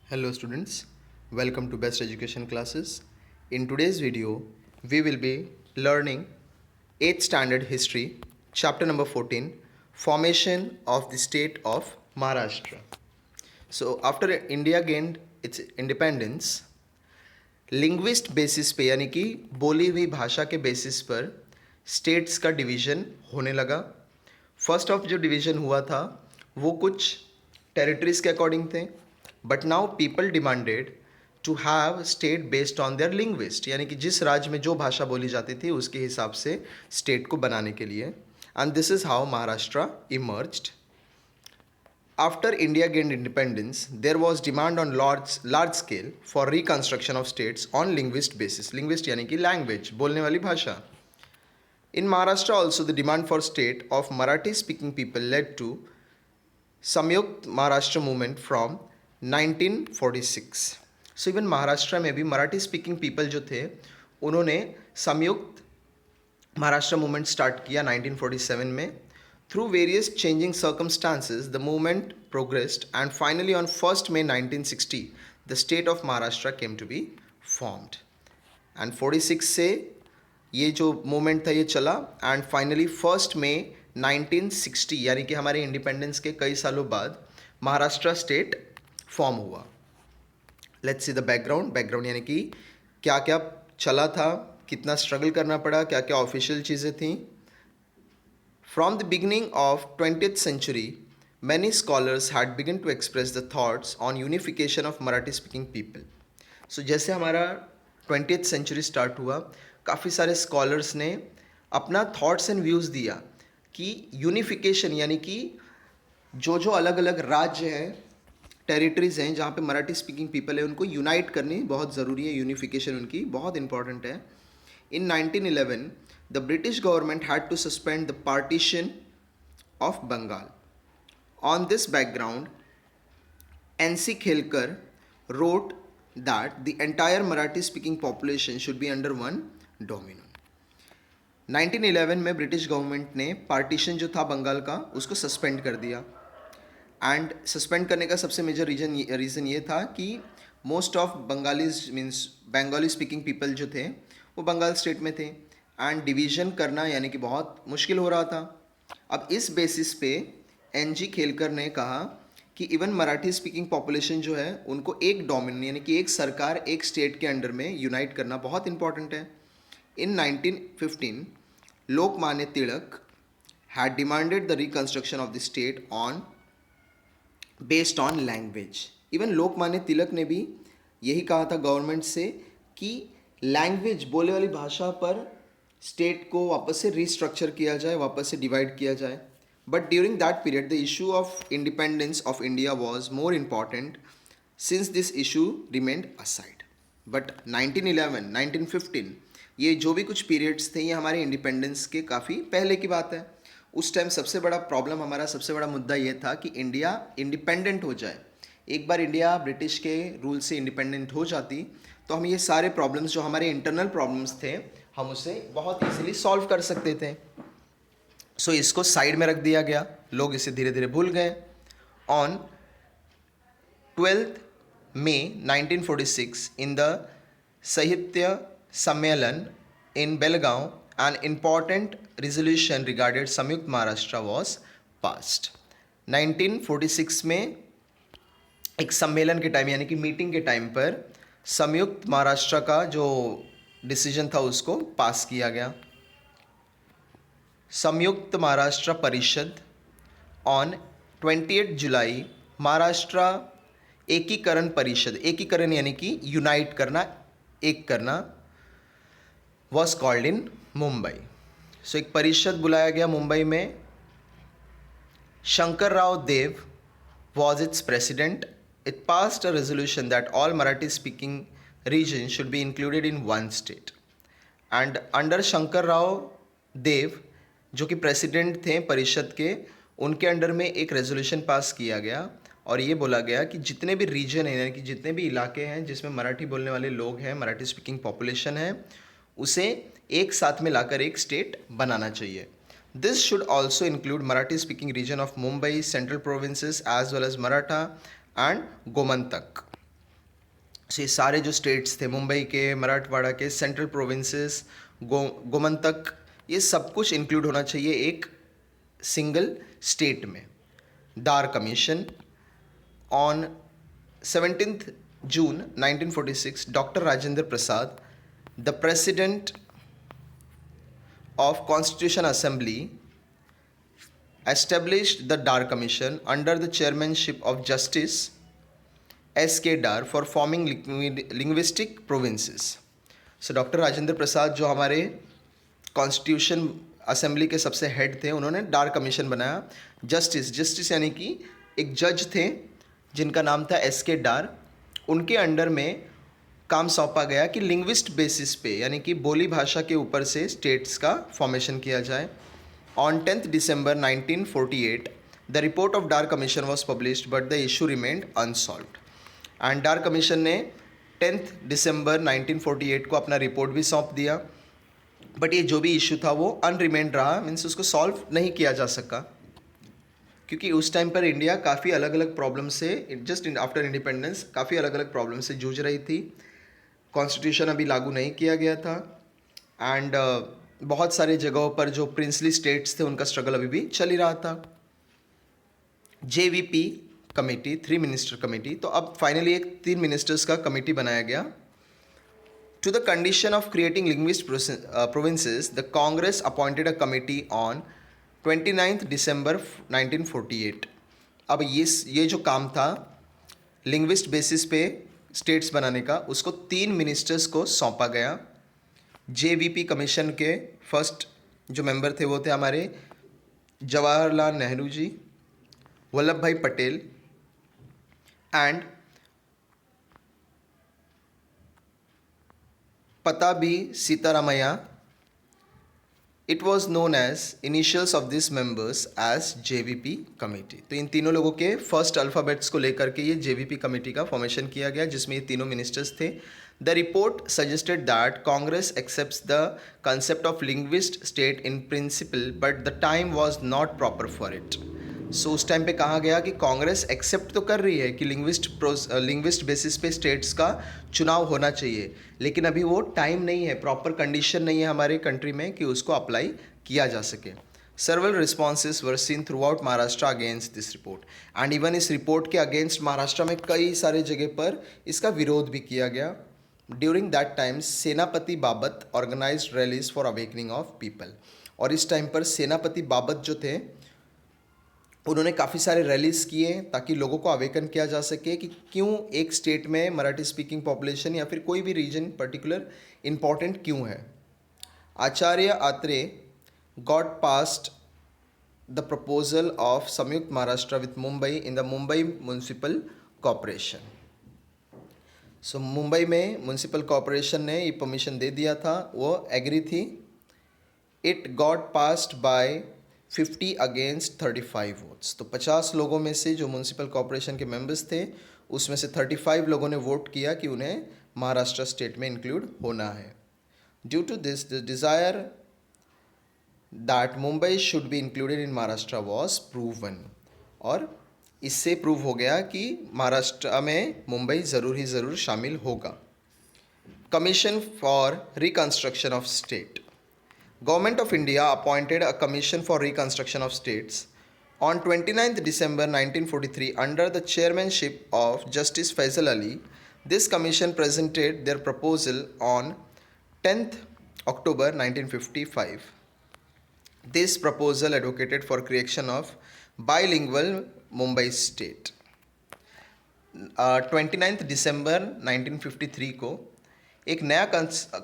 Hello students, welcome to Best Education Classes. In today's video, we will be learning 8th Standard History, chapter number 14, Formation of the State of Maharashtra. So after India gained its independence, linguist basis पे यानी कि बोली हुई भाषा के basis पर states का division होने लगा. फर्स्ट ऑफ जो डिवीज़न हुआ था वो कुछ टेरिटरीज़ के अकॉर्डिंग थे, but now people demanded to have state based on their linguist, यानी कि जिस राज्य में जो भाषा बोली जाती थी उसके हिसाब से स्टेट को बनाने के लिए. And this is how Maharashtra emerged. After India gained independence, there was demand on large scale for reconstruction of states on linguist basis. Linguist यानी कि language, बोलने वाली भाषा. In Maharashtra also the demand for state of Marathi speaking people led to Samyukt Maharashtra movement from 1946. So even Maharashtra में भी Marathi speaking people जो थे उन्होंने संयुक्त महाराष्ट्र मूवमेंट स्टार्ट किया 1947 में. Through various changing circumstances, the movement progressed and finally on 1st May 1960, the state of Maharashtra came to be formed. And 46 से ये जो मूवमेंट था ये चला एंड फाइनली 1st May 1960 यानी कि हमारे इंडिपेंडेंस के कई सालों बाद महाराष्ट्र स्टेट फॉर्म हुआ. लेट्स सी द बैकग्राउंड यानी कि क्या क्या चला था, कितना स्ट्रगल करना पड़ा, क्या क्या ऑफिशियल चीज़ें थी. From the beginning of 20th century, many scholars had begun to express the thoughts on unification of Marathi speaking people. So जैसे हमारा 20th century start हुआ, काफ़ी सारे scholars ने अपना thoughts and views दिया कि unification यानी कि जो जो अलग अलग राज्य हैं, टेरिटरीज़ हैं जहाँ पे मराठी स्पीकिंग पीपल है उनको यूनाइट करनी बहुत ज़रूरी है. यूनिफिकेशन उनकी बहुत इंपॉर्टेंट है. In 1911, the British government had to suspend the partition of Bengal. On this background, N.C. Khelkar wrote that the entire Marathi-speaking population should be under one dominion. 1911 में ब्रिटिश गवर्नमेंट ने partition जो था बंगाल का उसको suspend कर दिया. And suspend करने का सबसे मेजर रीज़न ये था कि most of Bengalis means Bengali speaking people जो थे वो बंगाल स्टेट में थे एंड डिवीज़न करना यानी कि बहुत मुश्किल हो रहा था. अब इस बेसिस पे एन.जी. खेलकर ने कहा कि इवन मराठी स्पीकिंग पॉपुलेशन जो है उनको एक डोमिनियन यानी कि एक सरकार एक स्टेट के अंडर में यूनाइट करना बहुत इंपॉर्टेंट है. In 1915 Lokmanya Tilak had demanded the reconstruction of the state on based on language. Even Lokmanya Tilak ने भी यही कहा था गवर्नमेंट से कि लैंग्वेज बोले वाली भाषा पर स्टेट को वापस से रिस्ट्रक्चर किया जाए, वापस से डिवाइड किया जाए. But during that period the issue of independence of India was more important since this issue remained aside. But 1911, 1915 ये जो भी कुछ पीरियड्स थे ये हमारे इंडिपेंडेंस के काफ़ी पहले की बात है. उस टाइम सबसे बड़ा प्रॉब्लम हमारा सबसे बड़ा मुद्दा ये था कि इंडिया इंडिपेंडेंट हो जाए. एक बार इंडिया ब्रिटिश के रूल से इंडिपेंडेंट हो जाती तो हम ये सारे प्रॉब्लम्स जो हमारे इंटरनल प्रॉब्लम्स थे हम उसे बहुत इजीली सॉल्व कर सकते थे. सो इसको साइड में रख दिया गया, लोग इसे धीरे धीरे भूल गए. On 12th May 1946 in the साहित्य सम्मेलन इन Belgaum an important resolution regarding संयुक्त महाराष्ट्र was passed. 1946 में एक सम्मेलन के टाइम यानी कि मीटिंग के टाइम पर संयुक्त महाराष्ट्र का जो डिसीजन था उसको पास किया गया. संयुक्त महाराष्ट्र परिषद ऑन 28 जुलाई महाराष्ट्र एकीकरण परिषद, एकीकरण यानी कि यूनाइट करना, एक करना, वॉज कॉल्ड इन मुंबई. सो एक परिषद बुलाया गया मुंबई में. शंकर राव देव was its president. It passed a resolution that all Marathi speaking regions should be included in one state. And under Shankar Rao Dev जो कि प्रेसिडेंट थे परिषद के, उनके अंडर में एक रेजोल्यूशन पास किया गया और ये बोला गया कि जितने भी रीजन हैं यानी कि जितने भी इलाके हैं जिसमें मराठी बोलने वाले लोग हैं, मराठी स्पीकिंग पॉपुलेशन है, उसे एक साथ में लाकर एक स्टेट बनाना चाहिए. This should also include Marathi speaking region of Mumbai, central provinces as well as Maratha and Gomantak. सो ये सारे जो स्टेट्स थे, मुंबई के, मराठवाड़ा के, सेंट्रल प्रोविंसेस, गोमंतक, ये सब कुछ इंक्लूड होना चाहिए एक सिंगल स्टेट में. दार commission on 17th June 1946, Dr. Rajendra Prasad, the President of Constitution Assembly, established the Dar Commission under the chairmanship of Justice S.K. Dar for forming linguistic provinces. So doctor Rajendra Prasad जो हमारे constitution assembly के सबसे head थे, उन्होंने डार commission बनाया. Justice यानी कि एक जज थे जिनका नाम था S.K. डार. उनके अंडर में काम सौंपा गया कि लिंग्विस्ट बेसिस पे यानी कि बोली भाषा के ऊपर से स्टेट्स का फॉर्मेशन किया जाए. On 10th December 1948 the report of Dar commission was published but the issue remained unsolved. And Dar commission ने 10th December 1948 को अपना रिपोर्ट भी सौंप दिया, बट ये जो भी इशू था वो अनरिमेंड रहा, मीन्स उसको सॉल्व नहीं किया जा सका, क्योंकि उस टाइम पर इंडिया काफ़ी अलग अलग प्रॉब्लम से, जस्ट आफ्टर इंडिपेंडेंस, काफ़ी अलग अलग प्रॉब्लम से जूझ रही थी. कॉन्स्टिट्यूशन अभी लागू नहीं किया गया था, एंड बहुत सारे जगहों पर जो प्रिंसली स्टेट्स थे उनका स्ट्रगल अभी भी चल ही रहा था. JVP कमेटी, 3 मिनिस्टर कमेटी, तो अब फाइनली एक 3 मिनिस्टर्स का कमेटी बनाया गया. To the condition of creating linguist provinces, the Congress appointed a committee on 29th December 1948. अब ये जो काम था लिंग्विस्ट बेसिस पे स्टेट्स बनाने का, उसको 3 मिनिस्टर्स को सौंपा गया. JVP कमीशन के फर्स्ट जो मेंबर थे वो थे हमारे Jawaharlal Nehru ji, Vallabh Bhai Patel and Pattabhi Sitaramayya. It was known as initials of this members as JVP committee. तो इन तीनों लोगों के फर्स्ट अल्फ़ाबेट्स को लेकर के ये JVP कमेटी का फॉर्मेशन किया गया, जिसमें ये तीनों मिनिस्टर्स थे. The report suggested that Congress accepts the concept of linguist state in principle but the time was not proper for it. So उस टाइम पे कहा गया कि कांग्रेस एक्सेप्ट तो कर रही है कि लिंग्विस्ट बेसिस पे स्टेट्स का चुनाव होना चाहिए, लेकिन अभी वो टाइम नहीं है, प्रॉपर कंडीशन नहीं है हमारे कंट्री में कि उसको अप्लाई किया जा सके. Several responses were seen throughout Maharashtra against this report, and even इस रिपोर्ट के अगेंस्ट महाराष्ट्र में कई सारे जगह पर इसका विरोध भी किया गया. During that time Senapati Bapat organised rallies for awakening of people. और इस टाइम पर सेनापति बाबत जो थे उन्होंने काफ़ी सारे रैलीज किए ताकि लोगों को अवेकन किया जा सके कि क्यों एक स्टेट में मराठी स्पीकिंग पॉपुलेशन या फिर कोई भी रीजन पर्टिकुलर इम्पॉर्टेंट क्यों है. Acharya Atre got past the proposal of Samyukta Maharashtra with Mumbai in the Mumbai municipal corporation. So Mumbai में म्यूनसिपल कॉरपोरेशन ने ये परमिशन दे दिया था, वो एग्री थी. It got passed by 50 against 35 votes. तो 50 लोगों में से जो म्यूनसिपल कॉरपोरेशन के मेंबर्स थे उसमें से 35 लोगों ने वोट किया कि उन्हें महाराष्ट्र स्टेट में इंक्लूड होना है. Due to this the desire that Mumbai should be included in Maharashtra was proven. और इससे प्रूव हो गया कि महाराष्ट्र में मुंबई ज़रूर शामिल होगा. Commission for reconstruction of state. Government of India appointed a commission for reconstruction of states on 29th December 1943 under the chairmanship of Justice Faisal Ali. This commission presented their proposal on 10th October 1955. This proposal advocated for creation of bilingual Mumbai state. 29th December 1953 को एक नया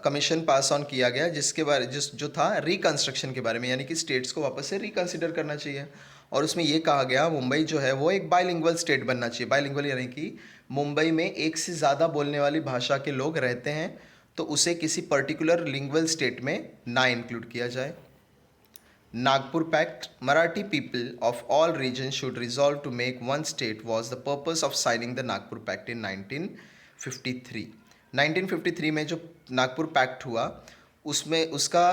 commission pass on किया गया जिसके बारे जो था reconstruction के बारे में, यानी कि स्टेट्स को वापस से रिकंसिडर करना चाहिए. और उसमें ये कहा गया मुंबई जो है वो एक बाइलिंगुअल स्टेट बनना चाहिए. बाइलिंगुअल यानी कि मुंबई में एक से ज़्यादा बोलने वाली भाषा के लोग रहते हैं तो उसे किसी पर्टिकुलर लिंगुअल स्टेट में ना इंक्लूड किया जाए. Nagpur pact. Marathi people of all region should resolve to make one state was the purpose of signing the Nagpur pact in 1953. 1953 में जो नागपुर पैक्ट हुआ उसमें उसका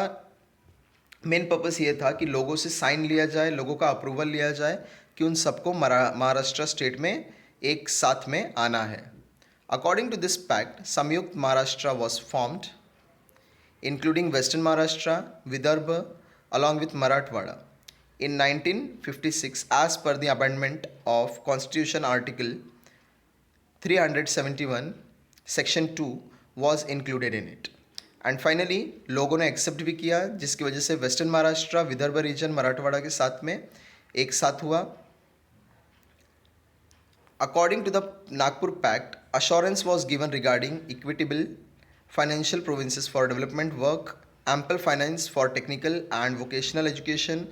मेन पर्पस ये था कि लोगों से साइन लिया जाए, लोगों का अप्रूवल लिया जाए कि उन सबको महाराष्ट्र स्टेट में एक साथ में आना है. According to this pact, Samyukt Maharashtra was formed, including Western Maharashtra, Vidarbha, along with Marathwada. In 1956, as per the amendment of Constitution Article 371, Section 2 was included in it. And finally लोगों ने accept भी किया, जिसकी वजह से western Maharashtra, Vidarbha region, Marathwada के साथ में एक साथ हुआ. According to the Nagpur pact, assurance was given regarding equitable financial provinces for development work, ample finance for technical and vocational education,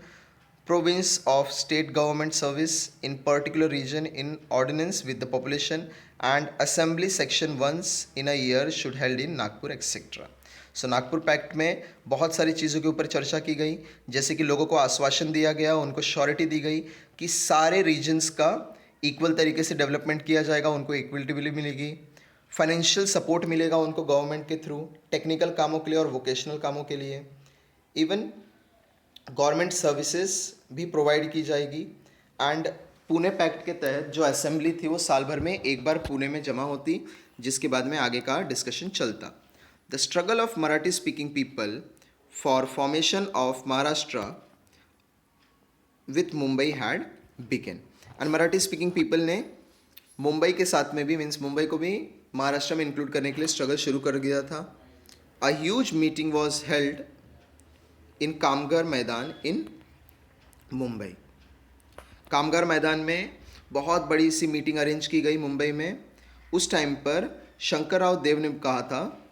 province of state government service in particular region in ordinance with the population, and assembly section once in a year should held in Nagpur etc. So Nagpur pact में बहुत सारी चीज़ों के ऊपर चर्चा की गई, जैसे कि लोगों को आश्वासन दिया गया, उनको श्योरिटी दी गई कि सारे रीजन्स का इक्वल तरीके से डेवलपमेंट किया जाएगा, उनको इक्विलिटी मिलेगी, फाइनेंशियल सपोर्ट मिलेगा उनको गवर्नमेंट के थ्रू, टेक्निकल कामों के लिए और वोकेशनल कामों के लिए, इवन गवर्नमेंट सर्विसेज भी प्रोवाइड की जाएगी. एंड पुणे पैक्ट के तहत जो असेंबली थी वो साल भर में एक बार पुणे में जमा होती, जिसके बाद में आगे का डिस्कशन चलता. The struggle of Marathi speaking people for formation of Maharashtra with Mumbai had begun. And Marathi speaking people ने मुंबई के साथ में भी, मीन्स मुंबई को भी महाराष्ट्र में इंक्लूड करने के लिए स्ट्रगल शुरू कर दिया था. A huge meeting was held in कामगार मैदान इन मुंबई. कामगार मैदान में बहुत बड़ी सी मीटिंग अरेंज की गई मुंबई में. उस टाइम पर शंकरराव देव ने कहा था,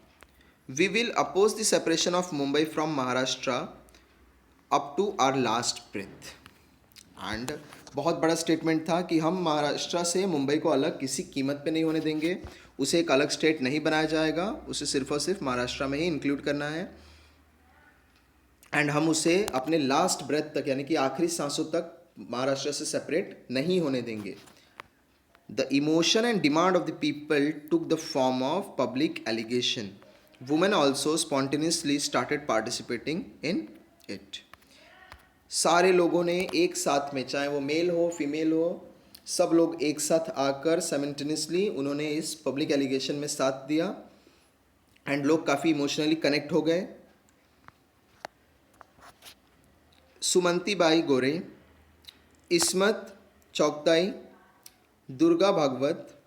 we will oppose the separation of Mumbai from Maharashtra up to our last breath. And बहुत बड़ा स्टेटमेंट था कि हम महाराष्ट्र से मुंबई को अलग किसी कीमत पे नहीं होने देंगे, उसे एक अलग स्टेट नहीं बनाया जाएगा, उसे सिर्फ और सिर्फ महाराष्ट्र में ही इंक्लूड करना है. एंड हम उसे अपने लास्ट ब्रेथ तक, यानी कि आखिरी सांसों तक महाराष्ट्र से सेपरेट नहीं होने देंगे. The emotion and demand of the people took the form of public allegation. Women also spontaneously started participating in it. सारे लोगों ने एक साथ में, चाहे वो मेल हो फीमेल हो, सब लोग एक साथ आकर साइमल्टेनियसली उन्होंने इस पब्लिक एलिगेशन में साथ दिया. एंड लोग काफ़ी इमोशनली कनेक्ट हो गए. Sumanti Bai Gore, Ismat Chughtai, Durga Bhagwat,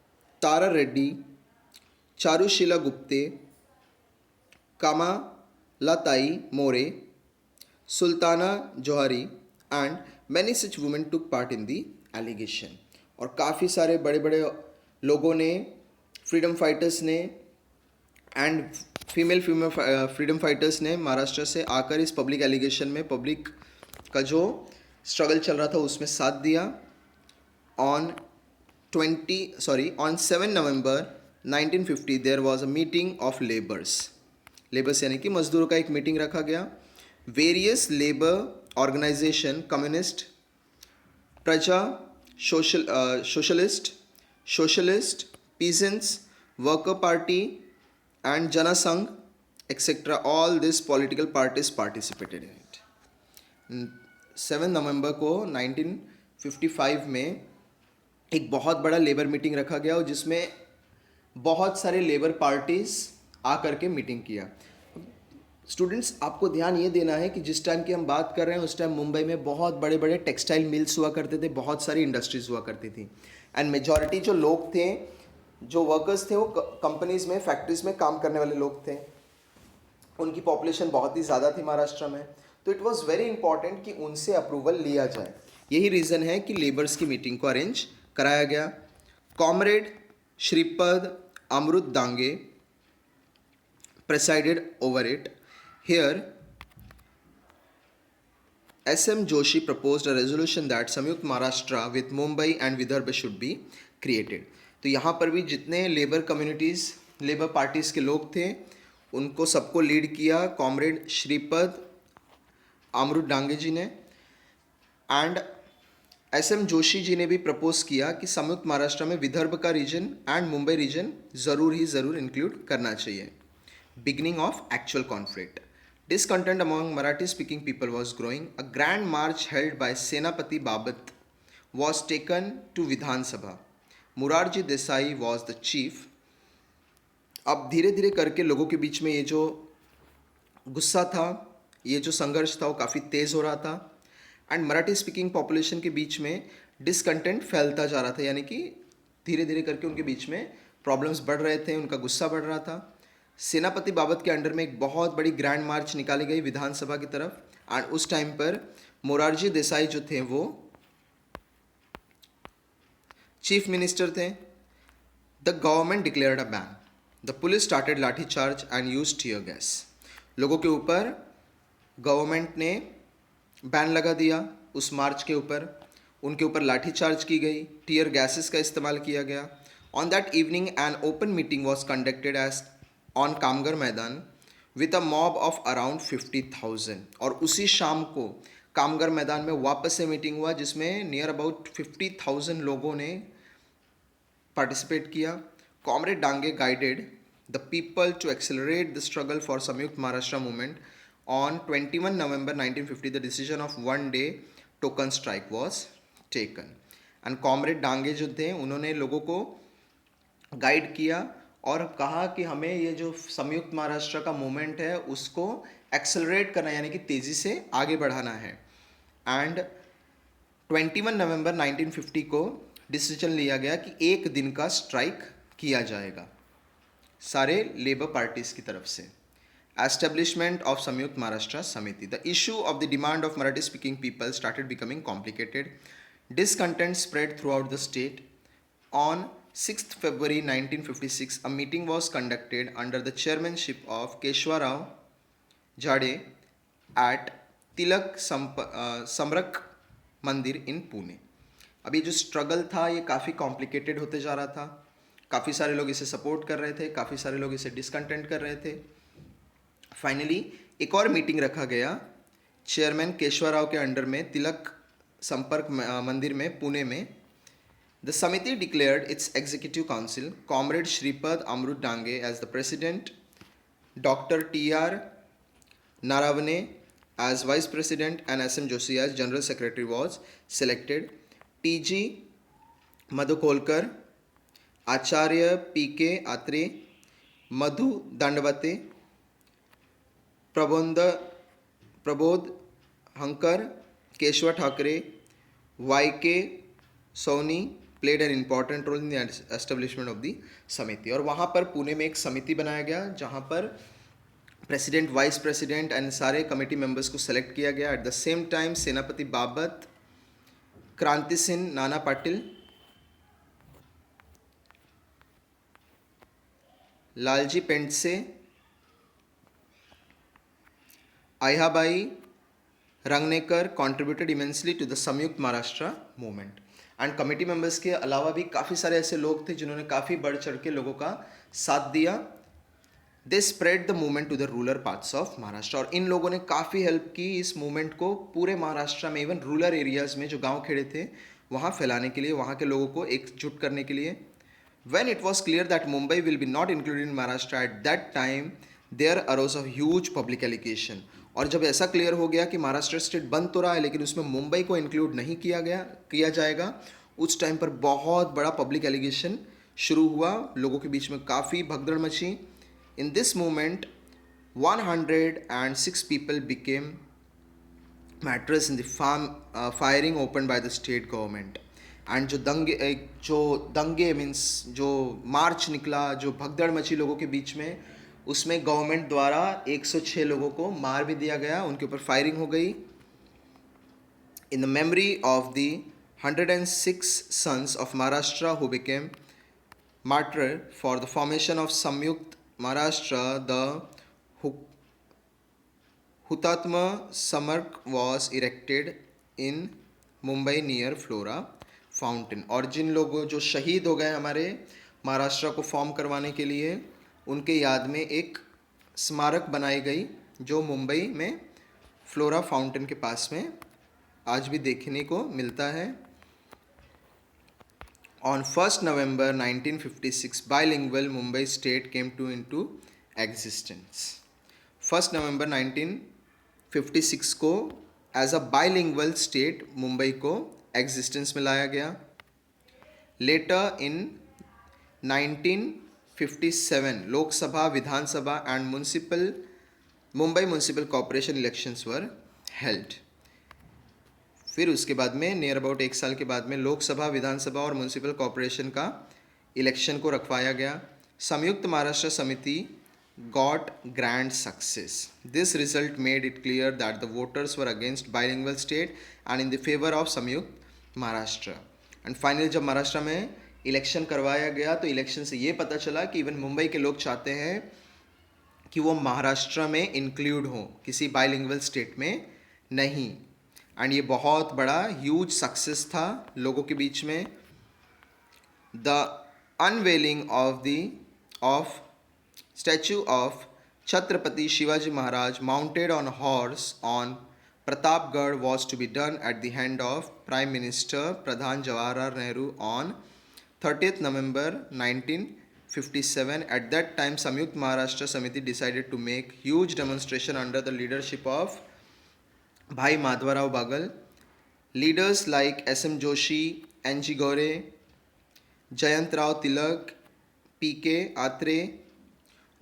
Tara Reddy, Charushila Gupte, Kamalatai More, Sultana Johri and many such women took part in the allegation. और काफ़ी सारे बड़े बड़े लोगों ने, फ्रीडम फाइटर्स ने एंड फीमेल फ्रीडम फाइटर्स ने महाराष्ट्र से आकर इस पब्लिक एलिगेशन में, पब्लिक का जो स्ट्रगल चल रहा था उसमें साथ दिया. On 7 November 1950 there was a meeting of labours यानी कि मजदूरों का एक मीटिंग रखा गया. Various labour organisation, communist, Praja, socialist, peasants, worker party and Jana Sangh etcetera, all this political parties participated in it. 7 November को 1955 में एक बहुत बड़ा लेबर मीटिंग रखा गया और जिसमें बहुत सारे लेबर पार्टीज आकर के मीटिंग किया. स्टूडेंट्स, आपको ध्यान ये देना है कि जिस टाइम की हम बात कर रहे हैं उस टाइम मुंबई में बहुत बड़े बड़े टेक्सटाइल मिल्स हुआ करते थे, बहुत सारी इंडस्ट्रीज हुआ करती थी. एंड मेजॉरिटी जो लोग थे, जो वर्कर्स थे, वो कंपनीज में, फैक्ट्रीज में काम करने वाले लोग थे. उनकी पॉपुलेशन बहुत ही ज़्यादा थी महाराष्ट्र में. तो इट वॉज़ वेरी इंपॉर्टेंट कि उनसे अप्रूवल लिया जाए. यही रीज़न है कि लेबर्स की मीटिंग को अरेंज कराया गया. Comrade Shripad Amrit Dange presided over it. Here, S.M. Joshi proposed a resolution that Samyukt Maharashtra with Mumbai and Vidarbha should be created. तो यहाँ पर भी जितने लेबर कम्युनिटीज़, लेबर पार्टीज़ के लोग थे, उनको सबको लीड किया कॉमरेड श्रीपद अमृत डांगे जी ने. And SM. जोशी जी ने भी प्रपोज किया कि संयुक्त महाराष्ट्र में विदर्भ का रीजन एंड मुंबई रीजन ज़रूर इंक्लूड करना चाहिए. Beginning of actual conflict. Discontent among Marathi speaking people was growing. A grand march held by Senapati Babat was taken to Vidhan Sabha. Morarji Desai was the chief. अब धीरे धीरे करके लोगों के बीच में ये जो गुस्सा था, ये जो संघर्ष था, वो काफ़ी तेज़ हो रहा था एंड मराठी स्पीकिंग पॉपुलेशन के बीच में डिसकंटेंट फैलता जा रहा था, यानी कि धीरे धीरे करके उनके बीच में प्रॉब्लम्स बढ़ रहे थे, उनका गुस्सा बढ़ रहा था। सेनापति बाबत के अंडर में एक बहुत बड़ी ग्रैंड मार्च निकाली गई विधानसभा की तरफ एंड उस टाइम पर मोरारजी देसाई जो थे वो चीफ मिनिस्टर थे। The government declared a ban. The police started lathi charge and use tear gas. लोगों के ऊपर गवर्नमेंट ने बैन लगा दिया उस मार्च के ऊपर, उनके ऊपर लाठी चार्ज की गई, टीयर गैसेस का इस्तेमाल किया गया। On that evening an open meeting was conducted as on Kamgar Maidan with a mob of around 50,000। और उसी शाम को कामगर मैदान में वापस से मीटिंग हुआ जिसमें नियर अबाउट 50,000 लोगों ने पार्टिसिपेट किया। Comrade Dange guided the people to accelerate the struggle for Samyukta Maharashtra movement. On 21 November 1950 the decision of one day token strike was taken and comrade Dange जो थे उन्होंने लोगों को गाइड किया और कहा कि हमें ये जो संयुक्त महाराष्ट्र का मूवमेंट है उसको एक्सेलरेट करना, यानी कि तेज़ी से आगे बढ़ाना है। एंड 21 नवंबर 1950 को डिसीजन लिया गया कि एक दिन का स्ट्राइक किया जाएगा सारे लेबर पार्टीज की तरफ से। एस्टेब्लिशमेंट ऑफ संयुक्त महाराष्ट्र समिति। The issue of the demand of Marathi speaking people started becoming complicated. Discontent spread throughout the state. On 6th February 1956, a meeting was conducted under the chairmanship of Keshwa Rao Jade at Tilak Samrak मंदिर इन पुणे। अब ये जो struggle था ये काफ़ी complicated होते जा रहा था, काफ़ी सारे लोग इसे सपोर्ट कर रहे थे, काफ़ी सारे लोग इसे डिसकंटेंट कर रहे थे। फाइनली एक और मीटिंग रखा गया चेयरमैन केशवा राव के अंडर में तिलक संपर्क मंदिर में पुणे में। The Samiti declared its executive council comrade Shripad Amrit Dange as the president, doctor TR Naravane as vice president and SM Joshi as general secretary was selected. TG Madhukolkar, Acharya PK Atre, Madhu Dandavate, Prabodh Hankar, Keshwa Thakre, YK Soni played an important role in the establishment of the समिति। और वहाँ पर पुणे में एक समिति बनाया गया जहाँ पर प्रेसिडेंट, वाइस प्रेसिडेंट एंड सारे कमेटी मेंबर्स को सेलेक्ट किया गया। At the same time Senapati बाबत, क्रांति सिंह, नाना Patil, Lalji Pendse, आयहाबाई Ranganekar contributed immensely to the संयुक्त Maharashtra movement. And committee members के अलावा भी काफ़ी सारे ऐसे लोग थे जिन्होंने काफ़ी बढ़ चढ़ के लोगों का साथ दिया। They spread the movement to the rural parts of Maharashtra. और इन लोगों ने काफ़ी हेल्प की इस मूवमेंट को पूरे महाराष्ट्र में, इवन रूरल एरियाज़ में जो गांव खेड़े थे वहाँ फैलाने के लिए, वहाँ के लोगों को एकजुट करने के लिए। When it was clear that Mumbai will be not included in Maharashtra at that time there arose a huge public allegation. और जब ऐसा क्लियर हो गया कि महाराष्ट्र स्टेट बन तो रहा है लेकिन उसमें मुंबई को इंक्लूड नहीं किया जाएगा, उस टाइम पर बहुत बड़ा पब्लिक एलिगेशन शुरू हुआ, लोगों के बीच में काफ़ी भगदड़ मची। In this movement, 106 people became martyrs in the firing opened by the state government. And जो दंगे मीन्स जो मार्च निकला, जो भगदड़ मची लोगों के बीच में, उसमें गवर्नमेंट द्वारा 106 लोगों को मार भी दिया गया, उनके ऊपर फायरिंग हो गई। In the memory of the 106 sons of Maharashtra who became martyr for the formation of Samyukt Maharashtra, the Hutatma Samark was erected in Mumbai near Flora Fountain। और जिन लोगों जो शहीद हो गए हमारे महाराष्ट्र को फॉर्म करवाने के लिए, उनके याद में एक स्मारक बनाई गई जो मुंबई में फ्लोरा फाउंटेन के पास में आज भी देखने को मिलता है। On 1st November 1956, bilingual Mumbai state came into existence. 1st November 1956 को as a bilingual state Mumbai को एग्जिस्टेंस में लाया गया। Later in 1957 Lok Sabha, Vidhan Sabha and Mumbai municipal corporation elections were held. फिर उसके बाद में नियर अबाउट 1 साल के बाद में लोकसभा, विधानसभा और म्यूनिसिपल कॉरपोरेशन का इलेक्शन को रखवाया गया। संयुक्त महाराष्ट्र समिति got grand success. This result made it clear that the voters were against bilingual state and in the favor of संयुक्त महाराष्ट्र। एंड फाइनली जब महाराष्ट्र में इलेक्शन करवाया गया तो इलेक्शन से ये पता चला कि इवन मुंबई के लोग चाहते हैं कि वो महाराष्ट्र में इंक्लूड हो, किसी बाइलिंगुअल स्टेट में नहीं। एंड ये बहुत बड़ा ह्यूज सक्सेस था लोगों के बीच में। The unveiling of statue of Chhatrapati Shivaji Maharaj mounted on a horse on Pratapgarh was to be done at the hand of Prime Minister Pradhan Jawaharlal Nehru on 30th November 1957. At that time, Samyukt Maharashtra Samiti decided to make huge demonstration under the leadership of Bhai Madhavrao Bagal. Leaders like S.M. Joshi, N.G. Gore, Jayantrao Tilak, P.K. Atre,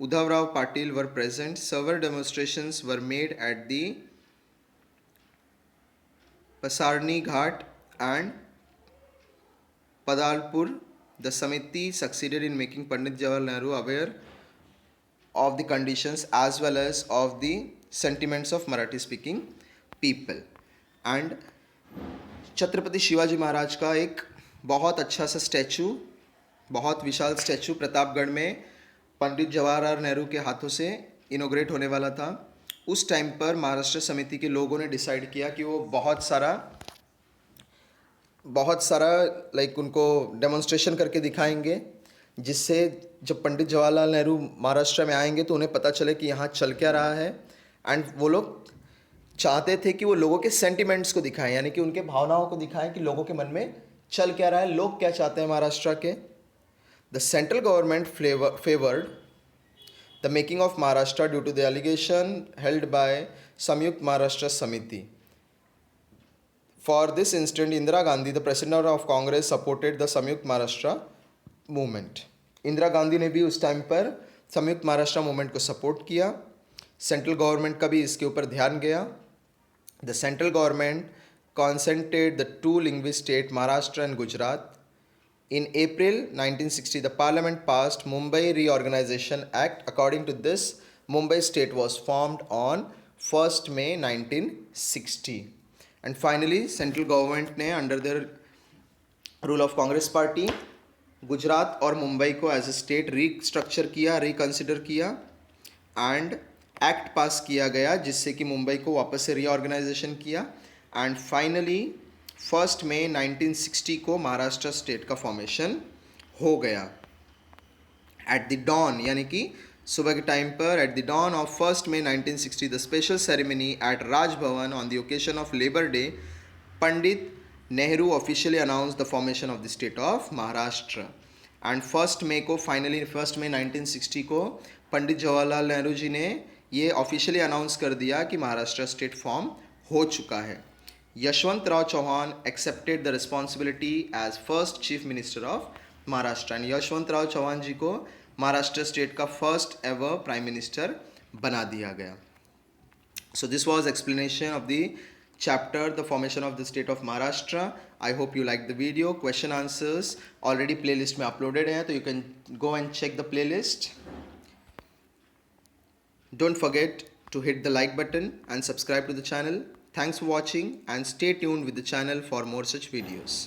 Udhavrao Patil were present. Several demonstrations were made at the Pasarni Ghat and Padalpur. The Samiti succeeded in making Pandit Jawaharlal Nehru aware of the conditions as well as of the sentiments of Marathi speaking people. And Chhatrapati Shivaji Maharaj का एक बहुत अच्छा सा statue, बहुत विशाल statue Pratapgarh में पंडित जवाहरलाल नेहरू के हाथों से इनोग्रेट होने वाला था। उस टाइम पर महाराष्ट्र समिति के लोगों ने डिसाइड किया कि वो बहुत सारा लाइक उनको डेमोन्स्ट्रेशन करके दिखाएंगे, जिससे जब पंडित जवाहरलाल नेहरू महाराष्ट्र में आएंगे तो उन्हें पता चले कि यहाँ चल क्या रहा है। एंड वो लोग चाहते थे कि वो लोगों के सेंटिमेंट्स को दिखाएं, यानी कि उनके भावनाओं को दिखाएं कि लोगों के मन में चल क्या रहा है, लोग क्या चाहते हैं महाराष्ट्र के। The central government favored the making of Maharashtra due to the allegation held by Samyukt Maharashtra Samiti. For this instance, Indira Gandhi, the president of Congress, supported the Samyukt Maharashtra movement. Indira Gandhi ने भी उस time पर संयुक्त Maharashtra movement को support किया। Central government का भी इसके ऊपर ध्यान गया। The central government consented the two linguist state Maharashtra and Gujarat. In April 1960, the Parliament passed Mumbai Reorganization Act. According to this, Mumbai state was formed on 1st May 1960. And finally, central government ने under the rule of Congress party, Gujarat और मुंबई को as a state restructure किया, reconsider किया and act पास किया गया, जिससे कि मुंबई को वापस से रीऑर्गेनाइजेशन किया। एंड फाइनली 1 मई 1960 को महाराष्ट्र स्टेट का फॉर्मेशन हो गया। एट द डॉन, यानी कि सुबह के टाइम पर, at the dawn of 1 May 1960, the special ceremony at Raj Bhavan on the occasion of labour day, Pandit Nehru officially announce the formation of the state of Maharashtra. And 1 मई को फाइनली 1 मई 1960 को पंडित जवाहरलाल नेहरू जी ने ये ऑफिशियली अनाउंस कर दिया कि महाराष्ट्र स्टेट फॉर्म हो चुका है। Yashwantrao Chavan accepted the responsibility as first chief minister of Maharashtra. And Yashwantrao Chavan ji को महाराष्ट्र स्टेट का फर्स्ट एवर प्राइम मिनिस्टर बना दिया गया। So this was explanation of the chapter the formation of the state of Maharashtra. I hope you liked the video. Question answers already playlist में uploaded है, तो you can go and check the playlist. Don't forget to hit the like button and subscribe to the channel. Thanks for watching and stay tuned with the channel for more such videos.